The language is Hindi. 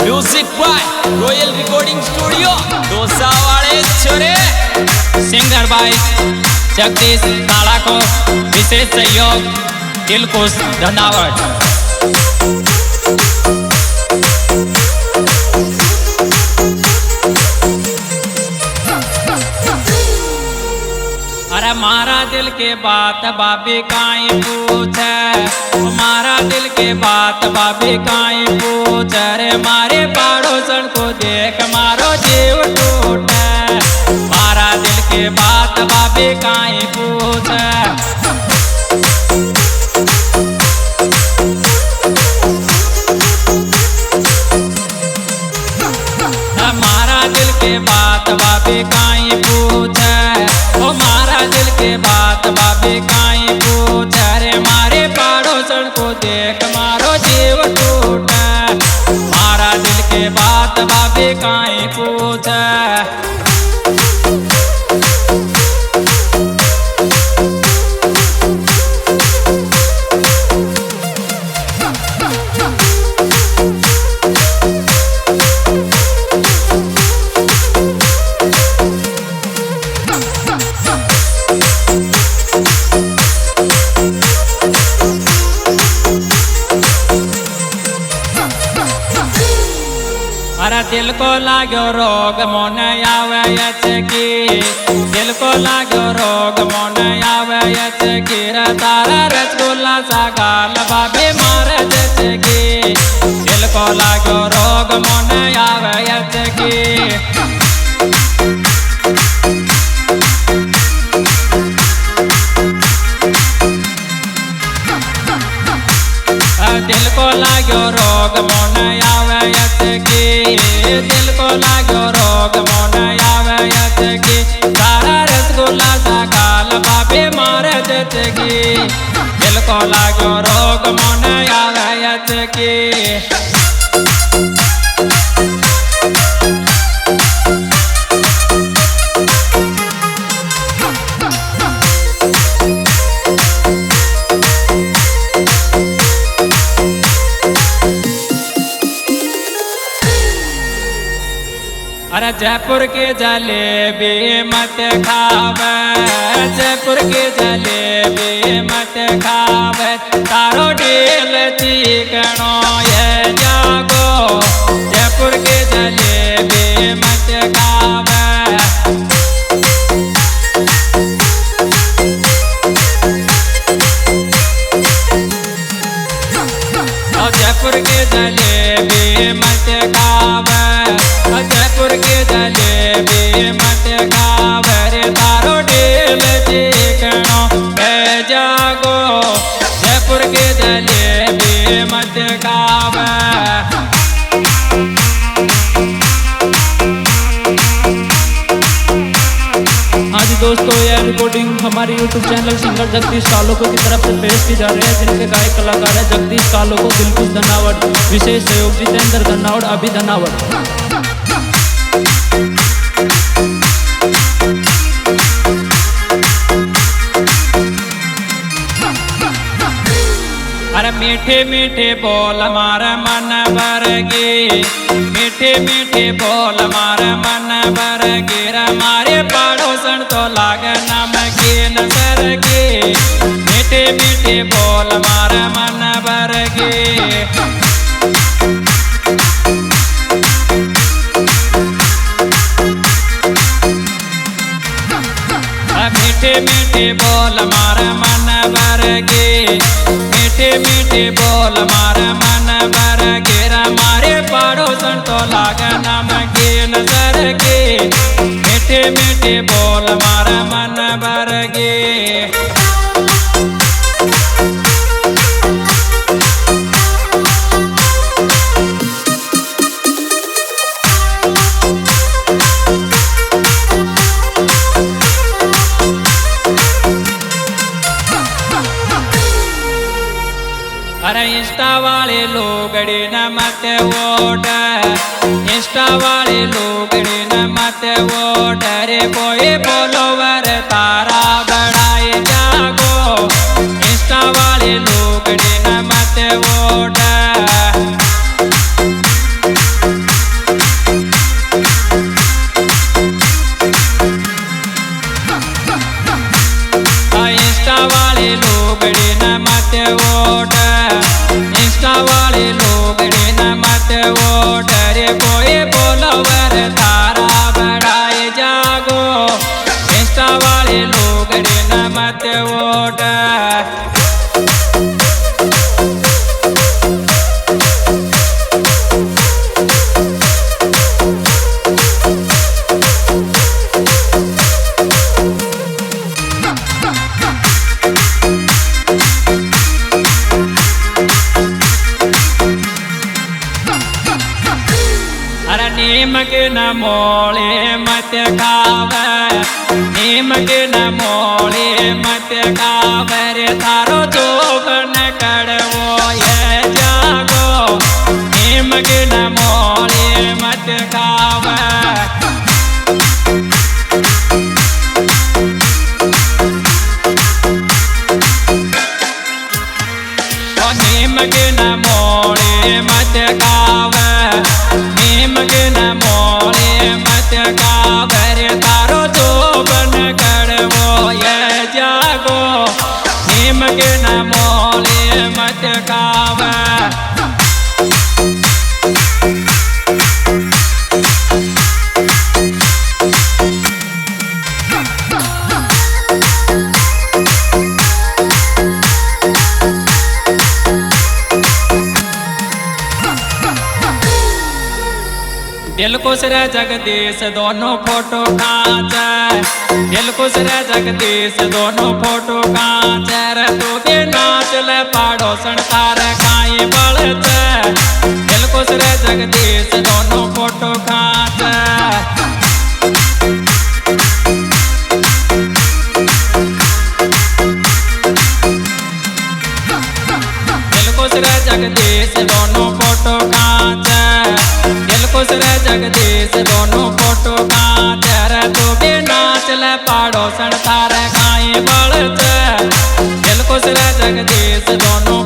Music by royal recording studio dosa वाले छोरे। सिंगर बाय जगदीश काला को विशेष सहयोग दिलखुश धन्यवाद। अरे मारा दिल के बात बाबी काई पूछे, मारा दिल के बात बाबी काई पूछे। रे मारे पड़ोसन को देख मारो जीव टूटे, मारा दिल के बात बाबी काई पूछे। मारा दिल के बात बाबी काई पूछे, ओ मारा दिल के बात बाबी काई पूछे। रे मारे पड़ोसन को देख मारो जीव टूटे, मारा दिल के बात बाबी काई पूछे। अरे दिल को लागो रोग मन आवे यचकी, दिल को लागो रोग मन आवे यचकी। रे तारा रसगुल्ला सा गाल बाबे मार जचकी, दिल को लागो रोग मन आवे यचकी। दिल को लागो रोग मन आवे यचकी, दिल को लागो रोग मन आवे यचकी। तारा रसगुल्ला सा गाल बाबे मार जचकी, दिल को लागो रोग मन आवे यचकी। अरे जयपुर के जलेबी मत खावे, जयपुर के जलेबी मत खावे। तारो ढील चिकनो ये जागो, जयपुर के जलेबी मत खावे। जयपुर के जलेबी मत खावे, जयपुर के जलेबी मत खावे। रे तारो ढील चिकनो ए जागो, जयपुर के जलेबी मत खावे। हाँ जी दोस्तों, यह रिकॉर्डिंग हमारे YouTube चैनल सिंगर जगदीश कालोको की तरफ से पेश की जा रही है, जिनके गायक कलाकार है जगदीश कालोको, दिलखुश धन्यवाद। विशेष सहयोग जितेंद्र धन्यवाद, अभी धन्यवाद। अरे मीठे मीठे बोल मार मन बरगी, मीठे मीठे बोल मार मन बरगी। रे मारे पड़ोसन तो लाग नमकीन सरगी, मीठे मीठे बोल मार मन बरगी। मीठे मीठे बोल मार मन बरगी, मीठे मीठे बोल मार मन बरगी। रे मारे पड़ोसन तो लाग नमकीन सरगी, मीठे मीठे बोल मार मन बरगी। अरे इंस्टा वाले लोगड़ी न मत वोट, इंस्टा वाले लोगड़ी न मत वोट। रे कोई फॉलोवर तारा बढ़ाए जागो, इंस्टा वाले वाले लोगड़े न मत वोट। इंस्टा वाले लोगड़े न मत वोट, इंस्टा वाले लोगड़े न मत वोट। रे कोई बोलोवर तारा बढ़ाए जागो, इंस्टा वाले लोगड़े न मत वोट। अरे नीम के न मोले मत खावे, नीम के न मोले मत खावे। रे थारो जोबन कड़वो ये जागो, नीम के न मोले मत खावे। नीम के न मोले मत खावे, नीम के न मोले मत खावे। रे तारो जोबन कड़वो ये जागो, नीम के न मोले मत खावे। दिल खुश रे जगदीश दोनों फोटो खांच, दिल खुश रे जगदीश दोनों फोटो खांच। रे तू भी नाच ले पड़ोसन तार काई बल छे, दिल खुश रे जगदीश दोनों फोटो खांच। दिल खुश रे जगदीश दोनों फोटो खांच, दिल खुश रे जगदीश दोनों फोटो खांच। रे तू भी नाच ले पड़ोसन तार काई बल छे, दिल खुश रे जगदीश दोनों